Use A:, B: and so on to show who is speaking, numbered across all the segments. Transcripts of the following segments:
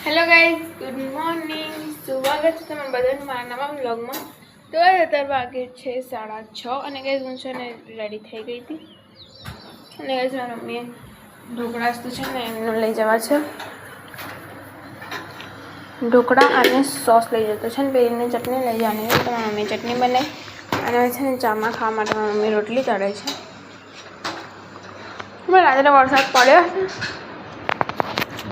A: Hello guys, good morning. સ્વાગત છે તમારા બધાનું મારા નવા વ્લોગમાં. તો અત્યારે વાગે છે 6:30 અને ગાઈઝ હું છે ને રેડી થઈ ગઈ હતી અને ગાઈઝ મારા મમ્મીએ ઢોકળા તો છે ને એમનું લઈ જવા છે. ઢોકળા અને સોસ લઈ જતો છે ને પેલીને ચટણી લઈ જવાની છે. તો મારા મમ્મી ચટણી બનાવી અને છે ને ચામાં ખાવા માટે મારા મમ્મી રોટલી તળે છે. રાત્રે વરસાદ પડ્યો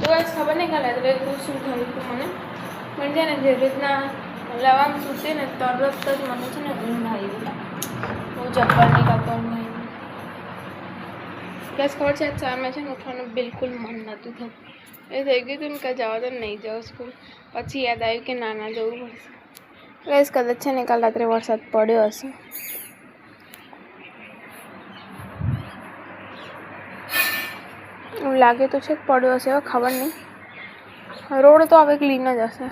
A: તો ગાઈઝ ખબર નહીં કાલે રાત્રે શું થયું હતું મને છે ને જે રીતના લવામાં સૂતી ને તરત જ મને છે ને ઊંઘ આવી ગઈ. હું ચપ્પલ નહીં કાપતો ઊંઘ આવી ગઈ. ખબર છે ચારમાં છે ને ઉઠવાનું બિલકુલ મન નહોતું થતું. એ થઈ ગયું હતું ને કાં જવા તો નહીં જાઉં સ્કૂલ. પછી યાદ આવ્યું કે ના જવું પડશે. ગાઈઝ કદાચ છે ને કાલ રાત્રે વરસાદ પડ્યો હશે. એવું લાગે તો છે પડ્યો હશે, હવે ખબર નહીં. રોડ તો હવે ક્લીન જ હશે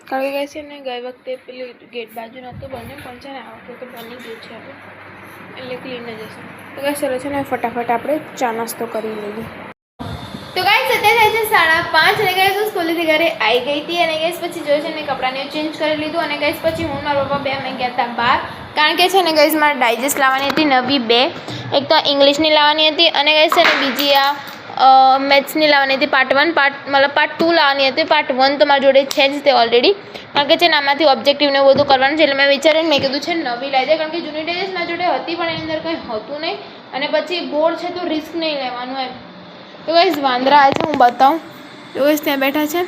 A: કારણ કે કહે છે ને ગઈ વખતે પેલી ગેટ બાજુ નહોતું બને પણ છે ને આ વખતે તો બની ગયું છે હવે એટલે ક્લીન જ હશે. તો કહે ચલો છે ને ફટાફટ આપણે ચા નાસ્તો કરી લઈએ. તો ગાઈસ અત્યારે છે 5:30 અને ગાઈસ હું સ્કૂલેથી ઘરે આવી ગઈ હતી અને ગાઈસ પછી જોયું છે ને કપડાને ચેન્જ કરી લીધું અને ગાઈસ પછી હું મારા પપ્પા બે અમે ગયા હતા બહાર કારણ કે છે ને ગાઈસ મારે ડાયજેસ્ટ લાવવાની હતી નવી 2. એક તો ઇંગ્લિશની લાવવાની હતી અને ગાઈસ છે ને બીજી આ મેથ્સની લાવવાની હતી પાર્ટ 2 લાવવાની હતી. પાર્ટ 1 તો મારી જોડે છે જ તે ઓલરેડી કારણ કે છે ને આમાંથી ઓબ્જેક્ટિવને બધું કરવાનું છે એટલે મેં વિચાર્યું મેં કીધું છે નવી લાવી દે કારણ કે જૂની ડાયજેસ્ટ મારી જોડે હતી પણ એની અંદર કંઈ હતું નહીં અને પછી બોર્ડ છે તો રિસ્ક નહીં લેવાનું એમ. તો ગાઈસ વાંદરા આવે છે હું બતાવું. તો ગાઈસ ત્યાં બેઠા છે.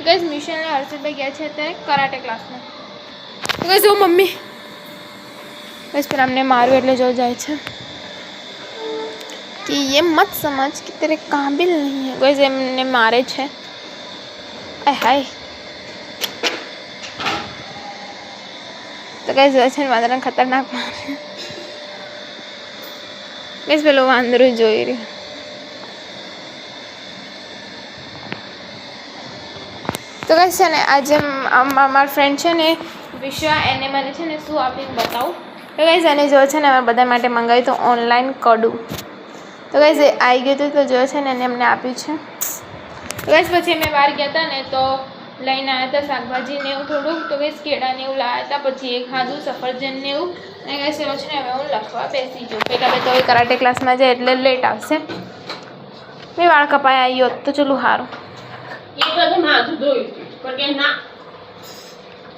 A: ગાઈસ મિશન અને હર્ષદભાઈ ગયા છે અત્યારે કરાટે ક્લાસમાં. તો ગાઈસ જો મમ્મી ગાઈસ પર અમને માર્યું એટલે જો જાય છે कि ये मत समझ कि तेरे काबिल नहीं है. गाइस एमने मारे છે. हाय તો ગાઈસ છે ને વાંદરાને ખતરનાક મારે. ગાઈસ પેલો વાંદરું જોઈ રહ્યું. તો ગાઈસ છે ને આજે મારા ફ્રેન્ડ છે ને વિશ્વા એને મને છે ને શું આપીને બતાવું. તો ગાઈસ એને જો છે ને અમે બધા માટે મંગાવ્યું તો ઓનલાઈન કડું. તો ગાઈસ આવી ગયું હતું તો જો છે ને એને અમને આપ્યું છે. તો ગાઈસ પછી અમે બહાર ગયા હતા ને તો લઈને આવ્યા હતા શાકભાજી ને એવું થોડુંક. તો ગાઈસ કેળા ને એવું લાવ્યા હતા પછી એ ખાધું સફરજન ને એવું અને ગાઈસ એમાં છે ને હવે હું લખવા બેસી જાઉં. પેલા બે તો હવે કરાટે ક્લાસમાં જાય એટલે લેટ આવશે. મેં વાળ કપાઈ આવી હોત તો ચલું સારું.
B: માથું ધોયું પણ કે ના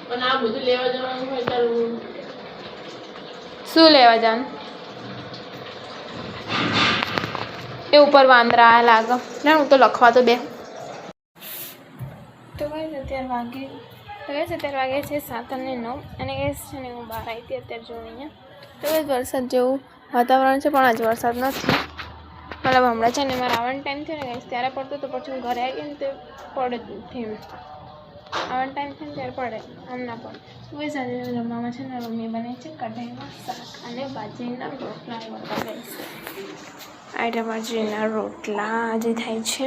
B: પણ આ બધું લેવા જવાનું હોય તારું
A: શું લેવા જવાનું એ ઉપર વાંદરા આ લાગે ના હું તો લખવા તો બે. તો ગાઈસ અત્યારે વાગે છે 7 અને 9 અને ગાઈસ છે ને હું બહાર આવી હતી અત્યારે જોઉં અહીંયા. તો ગાઈસ વરસાદ જેવું વાતાવરણ છે પણ આજે વરસાદ નથી. મતલબ હમણાં છે ને મારા આવવાનો ટાઈમ થયો ને ગાઈસ ત્યારે પડતો તો પછી હું ઘરે આવી ને તો પડે જ નથી. આવવાનો ટાઈમ થાય ને ત્યારે પડે આમ ના પડે. તો ગાઈસ આજે જમવામાં છે ને મમ્મી બને છે કઢાઈમાં શાક અને બાજરીના રોટલા બનાવતા ગાઈસ. આઈટા બાજરીના રોટલા આજે થાય છે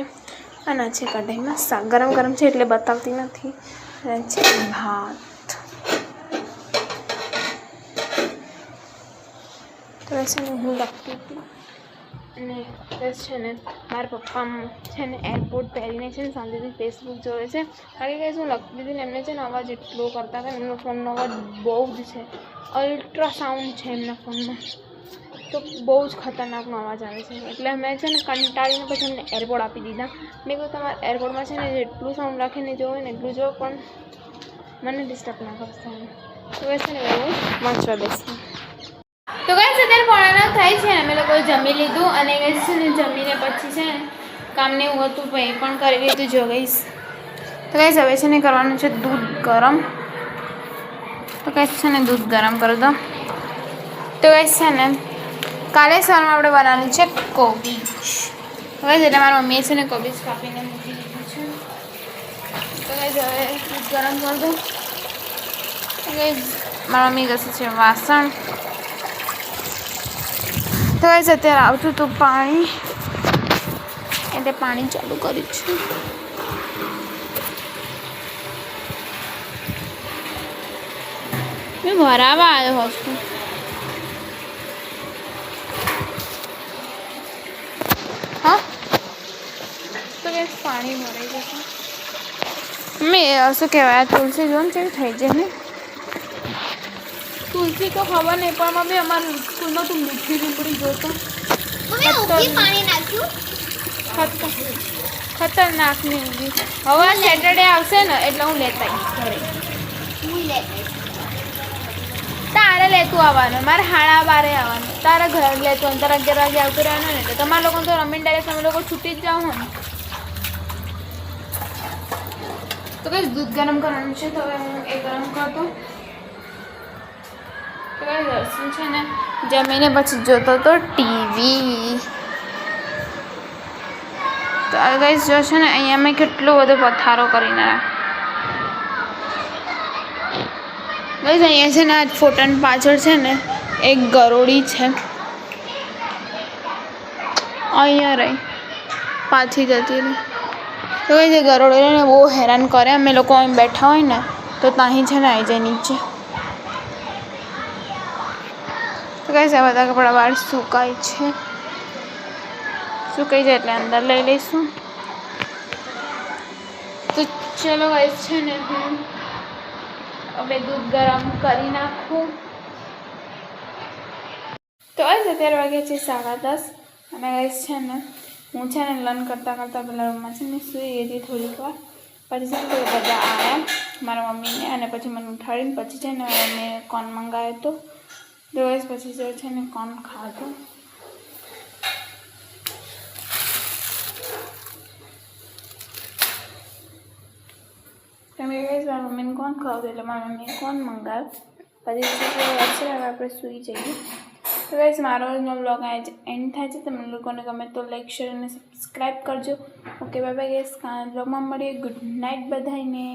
A: અને આ છે કઢાઈમાં શાક. ગરમ છે એટલે બતાવતી નથી. અને છે ભાત. તો છે ને હું લખતી હતી અને બસ છે ને મારા પપ્પા છે ને એરપોર્ટ પહેરીને છે ને શાંતિથી ફેસબુક જોવે છે કારણ કે હું લખતી હતી ને એમને છે ને અવાજ એટલો કરતા હતા. એમનો ફોનનો અવાજ બહુ જ છે. અલ્ટ્રાસાઉન્ડ છે એમના ફોનમાં તો બહુ જ ખતરનાકનો અવાજ આવે છે એટલે મેં છે ને કંટાળીને પછી અમને એરપોર્ટ આપી દીધા. મેં કહ્યું તમારા એરપોર્ટમાં છે ને જેટલું સાઉન્ડ રાખીને જોવે ને એટલું જો પણ મને ડિસ્ટર્બ ના કરશે એમ. તો એ છે ને હું વાંચવા બેસી. તો ગાઈસ અત્યારે પોણા 9 થાય છે અમે લોકો જમી લીધું અને ગાઈસ છે ને જમીને પછી છે ને કામને એવું હતું પણ એ પણ કરી લીધું જો ગાઈસ. તો ગાઈસ હવે છે ને કરવાનું છે દૂધ ગરમ. તો ગાઈસ છે ને દૂધ ગરમ કરી દો. તો ગાઈસ છે ને કાલે સવારમાં આપણે બનાવવાનું છે કોબીજ. હવે એટલે મારા મમ્મીએ છે ને કોબીજ કાપીને મૂકી દીધું છે. તો ગાઈસ હવે દૂધ ગરમ કરી દઉં. ગાઈસ મારા મમ્મી ઘસે છે વાસણ. તો ગાઈસ અત્યારે આવતું હતું પાણી એટલે પાણી ચાલુ કર્યું છે. મેં ભરાવા આવ્યો હોસ્પિટલ. હા તો ગાઈસ પાણી ભરાઈ જશે. મેં શું કહેવાય આ તુલસી જોન કેવી થઈ જાય ને તુલસી તો ખબર નહીં પણ મમ્મી અમારા સ્કૂલમાં તું મીઠી લીમડી જોતો ખતરનાકની ઊંઘી હવે સેટરડે આવશે ને એટલે હું લેતા આવીશ ઘરે તારે લેતું આવવાનું મારે 12:30 આવવાનું તારા ઘરે લેતું અને તારા 11 વાગે આવતું રહેવાનું ને એટલે તમારા લોકો તો રમીને ડાયરેક્ટ અમે લોકો છૂટી જ જાઉં ને તો કઈ દૂધ ગરમ કરવાનું છે તો હવે હું એ ગરમ કરતો તો કઈ દર્શન છે ને જમીને પછી જોતો તો ટીવી તો ગાઈસ જો છે ને અહીંયા મેં કેટલો બધો પથારો કરીને ગાઈસ અહીંયા છે ને આ ફોટાની પાછળ છે ને એક ગરોળી છે અહીંયા રહી પાછી જતી રહી તો ગાઈસ એ ગરોળીને બહુ હેરાન કરે અમે લોકો અહીં બેઠા હોય ને તો ત્યાં છે ને આવી જાય નીચે તો ગાઈસ આ બધા કપડાં બહાર સુકાય છે સુકાઈ જાય એટલે અંદર લઈ લઈશું તો ચલો ગાઈસ છે ને હું હવે દૂધ ગરમ કરી નાખું તો અત્યારે વાગે છે 10:30 અને ગાઈસ છે ને હું છે ને લર્ન કરતાં પહેલાં રૂમમાં છે ને સૂઈ ગઈ હતી થોડીક વાર પછી છે ને બધા આવ્યા મારા મમ્મીને અને પછી મને ઉઠાડીને પછી છે ને મેં કોર્ન મંગાવ્યો હતો તો ગાઈસ પછી જો છે ને કોર્ન ખાધો તમે ગાઈસ મારા મમ્મીને કોણ ખાવતું એટલે મારા મમ્મીએ કોણ મંગાવ્યું પછી આપણે સૂઈ જઈએ તો ગાઈસ મારો બ્લોગ એન્ડ થાય છે તમને લોકોને ગમે તો લાઈક શેર અને સબસ્ક્રાઈબ કરજો ઓકે બાય બાય ગાઈસ કાલ બ્લોગમાં મળીએ ગુડ નાઇટ બધાને